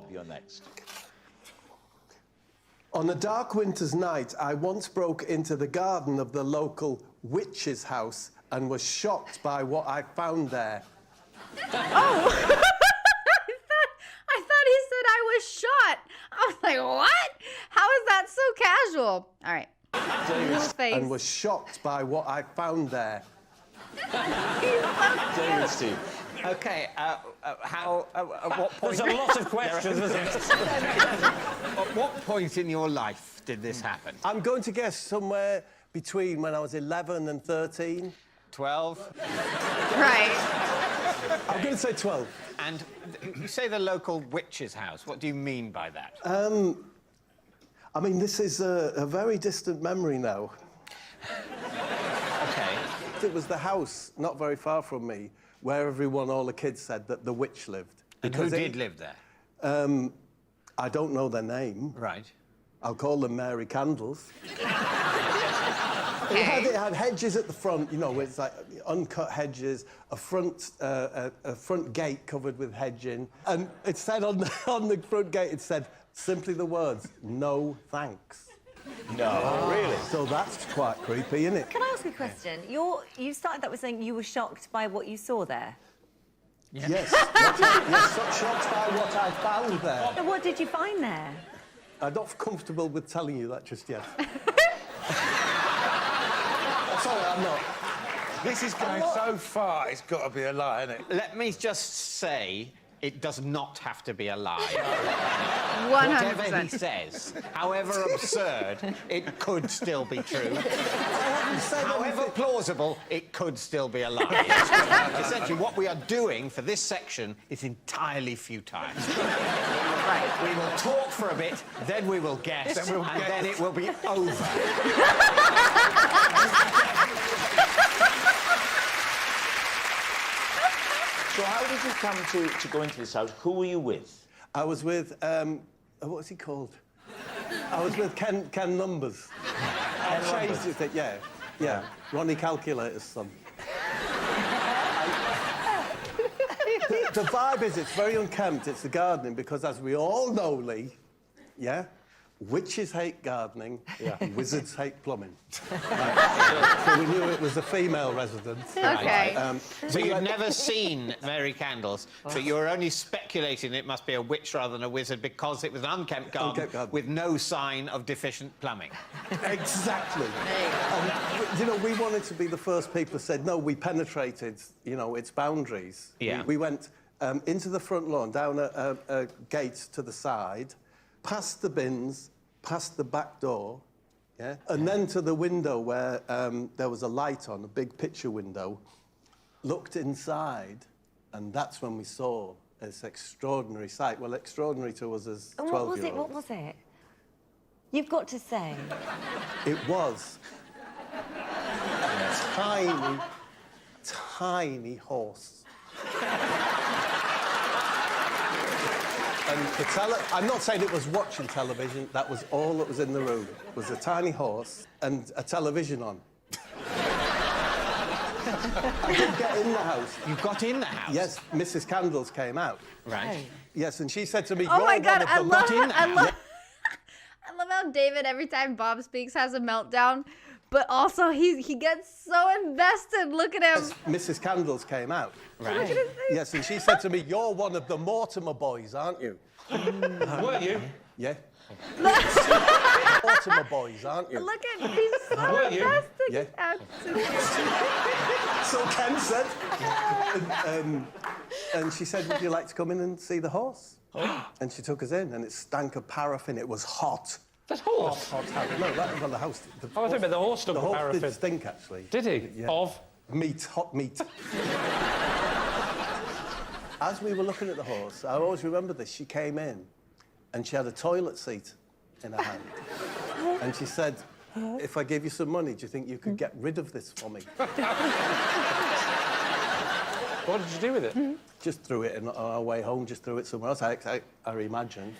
Bob, you're next. On a dark winter's night, I once broke into the garden of the local witch's house and was shocked by what I found there. Oh! I thought he said I was shot. I was like, what? How is that so casual? All right. And was shocked by what I found there. David, Steve. OK, at what point... There's a lot of questions, isn't there? At what point in your life did this happen? I'm going to guess somewhere between when I was 11 and 13. 12? Right. I'm going to say 12. And you say the local witch's house. What do you mean by that? I mean, this is a very distant memory now. OK. It was the house not very far from me where all the kids said that the witch lived. And who did live there? I don't know their name. Right. I'll call them Mary Candles. It had hedges at the front, you know, it's like uncut hedges, a front gate covered with hedging, and it said on the front gate, it said simply the words, "No thanks." No, really? So that's quite creepy, isn't it? Can I ask a question? You started that with saying you were shocked by what you saw there. Yeah. Yes. So shocked by what I found there. So what did you find there? I'm not comfortable with telling you that just yet. Sorry, I'm not. This is going so far, it's got to be a lie, isn't it? Let me just say, it does not have to be a lie. 100%. Whatever he says, however absurd, it could still be true. However plausible, it could still be a lie. Essentially, what we are doing for this section is entirely futile. Right. We will talk for a bit, then we will guess, and then it will be over. So how did you come to go into this house? Who were you with? I was with, what's he called? I was with Ken Numbers. Yeah. Ronnie Calculator's son. The vibe is, it's very unkempt, it's the gardening, because as we all know, Lee, yeah, witches hate gardening, wizards hate plumbing. So we knew it was a female residence. OK. So you've never seen Mary Candles, but you're only speculating it must be a witch rather than a wizard because it was an unkempt garden with no sign of deficient plumbing. Exactly. You know, we wanted to be the first people who said, no, we penetrated, you know, its boundaries. Yeah. We went into the front lawn, down a gate to the side, past the bins, past the back door, yeah? And then to the window where there was a light on, a big picture window, looked inside, and that's when we saw this extraordinary sight. Well, extraordinary to us as 12-year-olds. What was it? You've got to say. It was a tiny, tiny horse. And I'm not saying it was watching television, that was all that was in the room. It was a tiny horse and a television on. I did get in the house. You got in the house? Yes, Mrs. Candles came out. Right. Yes, and she said to me, Oh my God, I love how David, every time Bob speaks, has a meltdown, but also he gets so invested. Look at him. Yes, Mrs. Candles came out. Right. Look at his face. Yes, and she said to me, you're one of the Mortimer boys, aren't you? Were you? Yeah. Mortimer boys, aren't you? Look at he's so Were you? invested. Yeah. Absolutely. So Ken said. And she said, would you like to come in and see the horse? And she took us in, and it stank of paraffin. It was hot. That horse? Hot. No, that was on the house. I thought about the horse stunk The of horse paraffin. did stink, actually. Did he? Yeah. Of? Meat, hot meat. As we were looking at the horse, I always remember this, she came in and she had a toilet seat in her hand. And she said, if I gave you some money, do you think you could get rid of this for me? What did you do with it? Just threw it on our way home, just threw it somewhere else, I imagine.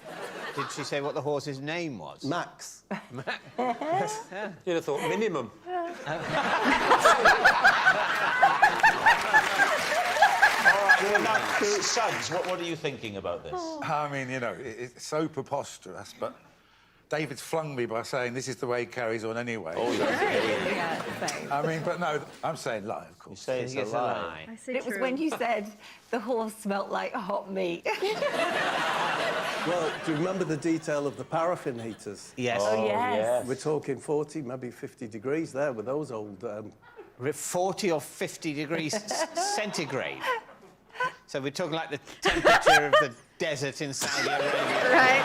Did she say what the horse's name was? Max. Yes. You'd have thought minimum. All right, Suggs, what are you thinking about this? I mean, you know, it's so preposterous, but David's flung me by saying this is the way he carries on anyway. Oh, Yeah, same. I mean, but no, I'm saying lie, of course. You say it's a lie. I say It was when you said the horse smelt like hot meat. Well, do you remember the detail of the paraffin heaters? Yes. Oh, yes. We're talking 40, maybe 50 degrees there with those old... 40 or 50 degrees centigrade. So we're talking like the temperature of the desert in Saudi Arabia. Right.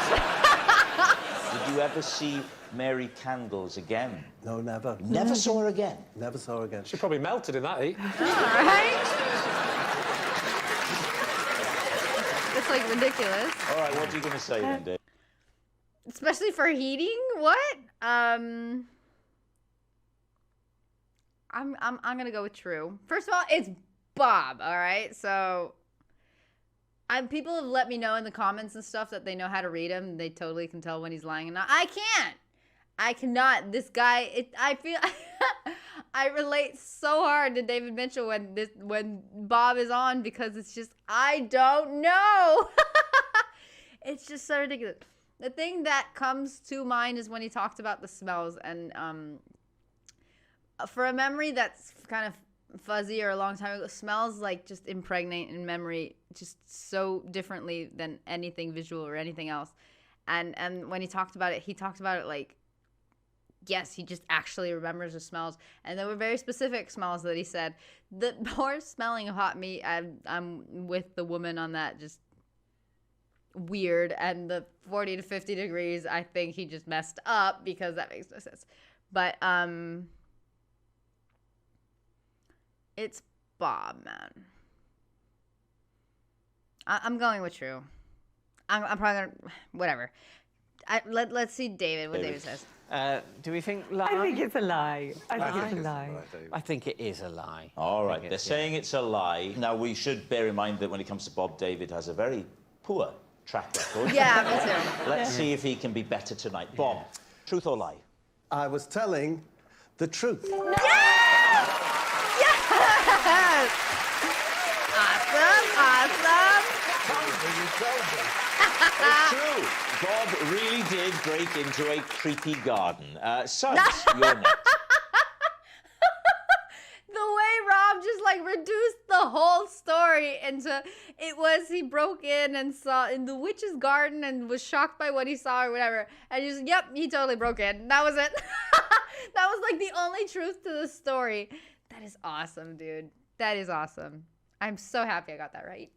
Did you ever see Mary Candles again? No, never. Never saw her again. Never saw her again. She probably melted in that heat. Right? It's like ridiculous. All right, what are you going to say then, Dave? Especially for heating? What? I'm gonna go with true. First of all, it's Bob, all right? So people have let me know in the comments and stuff that they know how to read him. They totally can tell when he's lying and not. I can't. I cannot. This guy, I feel I relate so hard to David Mitchell when Bob is on, because it's just, I don't know. It's just so ridiculous. The thing that comes to mind is when he talked about the smells, and for a memory that's kind of fuzzy or a long time ago, smells like just impregnate in memory just so differently than anything visual or anything else. And when he talked about it like, yes, he just actually remembers the smells. And there were very specific smells that he said. The more smelling of hot meat, I'm with the woman on that, just weird. And the 40 to 50 degrees, I think he just messed up, because that makes no sense. But it's Bob, man. I'm going with true. I'm probably gonna, whatever. Let's see David, what David says. Do we think lie? I think it's a lie. I think it's a lie. I think it is a lie. All right, they're saying it's a lie. Now, we should bear in mind that when it comes to Bob, David has a very poor track record. Yeah, me too. Let's see if he can be better tonight. Bob, truth or lie? I was telling the truth. Yes! Yes! Awesome! It's true. Bob really did break into a creepy garden. Suggs, you're next. The way Rob just like reduced the whole story into, it was he broke in and saw in the witch's garden and was shocked by what he saw or whatever, and just, yep, he totally broke in. That was it. That was like the only truth to the story. That is awesome, dude. That is awesome. I'm so happy I got that right.